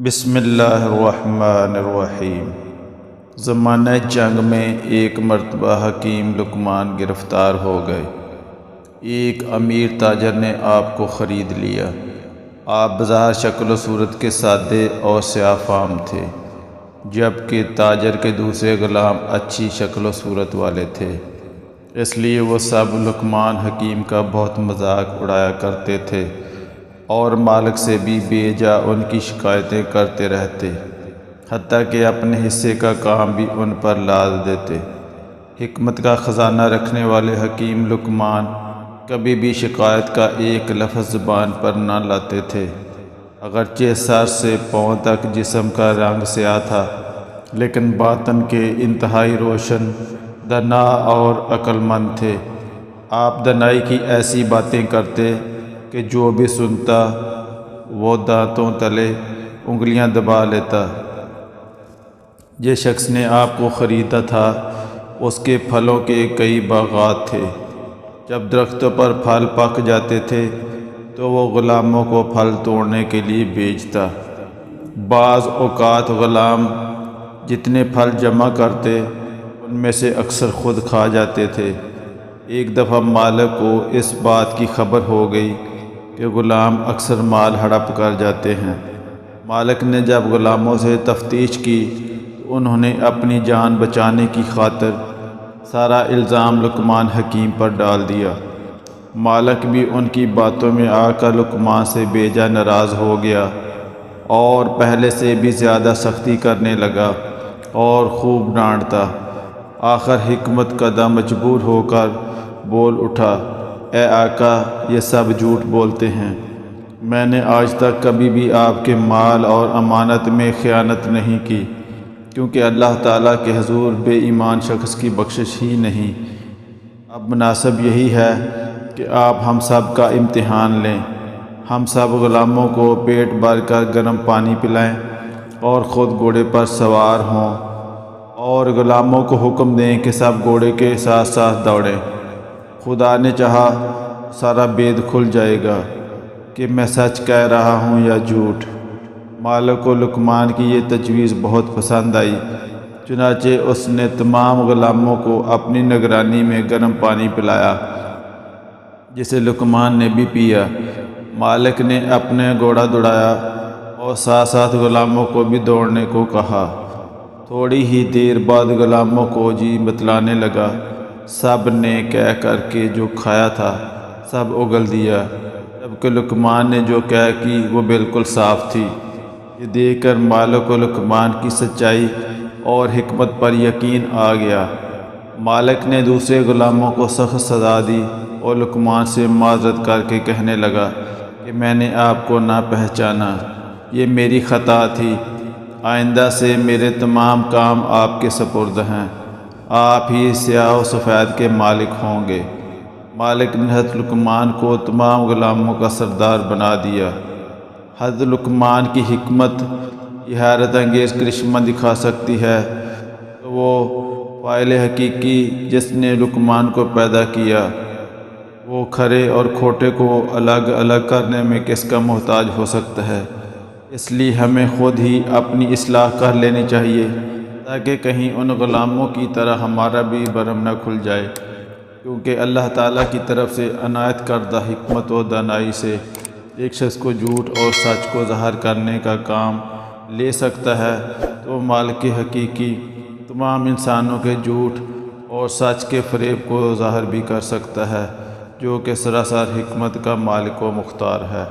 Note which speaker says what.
Speaker 1: بسم اللہ الرحمن الرحیم۔ زمانہ جنگ میں ایک مرتبہ حکیم لقمان گرفتار ہو گئے۔ ایک امیر تاجر نے آپ کو خرید لیا۔ آپ بظاہر شکل و صورت کے سادے اور سیاہ فام تھے، جبکہ تاجر کے دوسرے غلام اچھی شکل و صورت والے تھے، اس لیے وہ سب لقمان حکیم کا بہت مذاق اڑایا کرتے تھے اور مالک سے بھی بے جا ان کی شکایتیں کرتے رہتے، حتیٰ کہ اپنے حصے کا کام بھی ان پر لاد دیتے۔ حکمت کا خزانہ رکھنے والے حکیم لقمان کبھی بھی شکایت کا ایک لفظ زبان پر نہ لاتے تھے۔ اگرچہ سر سے پاؤں تک جسم کا رنگ سیاہ تھا، لیکن باطن کے انتہائی روشن، دانا اور عقل مند تھے۔ آپ دانائی کی ایسی باتیں کرتے کہ جو بھی سنتا وہ دانتوں تلے انگلیاں دبا لیتا۔ جس شخص نے آپ کو خریدا تھا اس کے پھلوں کے کئی باغات تھے۔ جب درختوں پر پھل پک جاتے تھے تو وہ غلاموں کو پھل توڑنے کے لیے بھیجتا۔ بعض اوقات غلام جتنے پھل جمع کرتے ان میں سے اکثر خود کھا جاتے تھے۔ ایک دفعہ مالک کو اس بات کی خبر ہو گئی کہ غلام اکثر مال ہڑپ کر جاتے ہیں۔ مالک نے جب غلاموں سے تفتیش کی تو انہوں نے اپنی جان بچانے کی خاطر سارا الزام لقمان حکیم پر ڈال دیا۔ مالک بھی ان کی باتوں میں آ کر لقمان سے بے جا ناراض ہو گیا اور پہلے سے بھی زیادہ سختی کرنے لگا اور خوب ڈانٹتا۔ آخر حکمت قدم مجبور ہو کر بول اٹھا، اے آقا، یہ سب جھوٹ بولتے ہیں۔ میں نے آج تک کبھی بھی آپ کے مال اور امانت میں خیانت نہیں کی، کیونکہ اللہ تعالیٰ کے حضور بے ایمان شخص کی بخشش ہی نہیں۔ اب مناسب یہی ہے کہ آپ ہم سب کا امتحان لیں، ہم سب غلاموں کو پیٹ بھر کر گرم پانی پلائیں اور خود گھوڑے پر سوار ہوں، اور غلاموں کو حکم دیں کہ سب گھوڑے کے ساتھ ساتھ دوڑیں۔ خدا نے چاہا سارا بید کھل جائے گا کہ میں سچ کہہ رہا ہوں یا جھوٹ۔ مالک کو لقمان کی یہ تجویز بہت پسند آئی، چنانچہ اس نے تمام غلاموں کو اپنی نگرانی میں گرم پانی پلایا، جسے لقمان نے بھی پیا۔ مالک نے اپنے گھوڑا دوڑایا اور ساتھ ساتھ غلاموں کو بھی دوڑنے کو کہا۔ تھوڑی ہی دیر بعد غلاموں کو جی بتلانے لگا۔ سب نے کہہ کر کے جو کھایا تھا سب اگل دیا، جبکہ لقمان نے جو کہہ کی وہ بالکل صاف تھی۔ یہ دیکھ کر مالک کو لقمان کی سچائی اور حکمت پر یقین آ گیا۔ مالک نے دوسرے غلاموں کو سخت سزا دی اور لقمان سے معذرت کر کے کہنے لگا کہ میں نے آپ کو نہ پہچانا، یہ میری خطا تھی۔ آئندہ سے میرے تمام کام آپ کے سپرد ہیں، آپ ہی سیاہ و سفید کے مالک ہوں گے۔ مالک نے حضرت لقمان کو تمام غلاموں کا سردار بنا دیا۔ حضرت لقمان کی حکمت یہ حیرت انگیز کرشمہ دکھا سکتی ہے تو وہ فاعل حقیقی جس نے لقمان کو پیدا کیا، وہ کھرے اور کھوٹے کو الگ الگ کرنے میں کس کا محتاج ہو سکتا ہے؟ اس لیے ہمیں خود ہی اپنی اصلاح کر لینی چاہیے، تاکہ کہیں ان غلاموں کی طرح ہمارا بھی برم نہ کھل جائے، کیونکہ اللہ تعالیٰ کی طرف سے عنایت کردہ حکمت و دانائی سے ایک شخص کو جھوٹ اور سچ کو ظاہر کرنے کا کام لے سکتا ہے تو مالک حقیقی تمام انسانوں کے جھوٹ اور سچ کے فریب کو ظاہر بھی کر سکتا ہے، جو کہ سراسر حکمت کا مالک و مختار ہے۔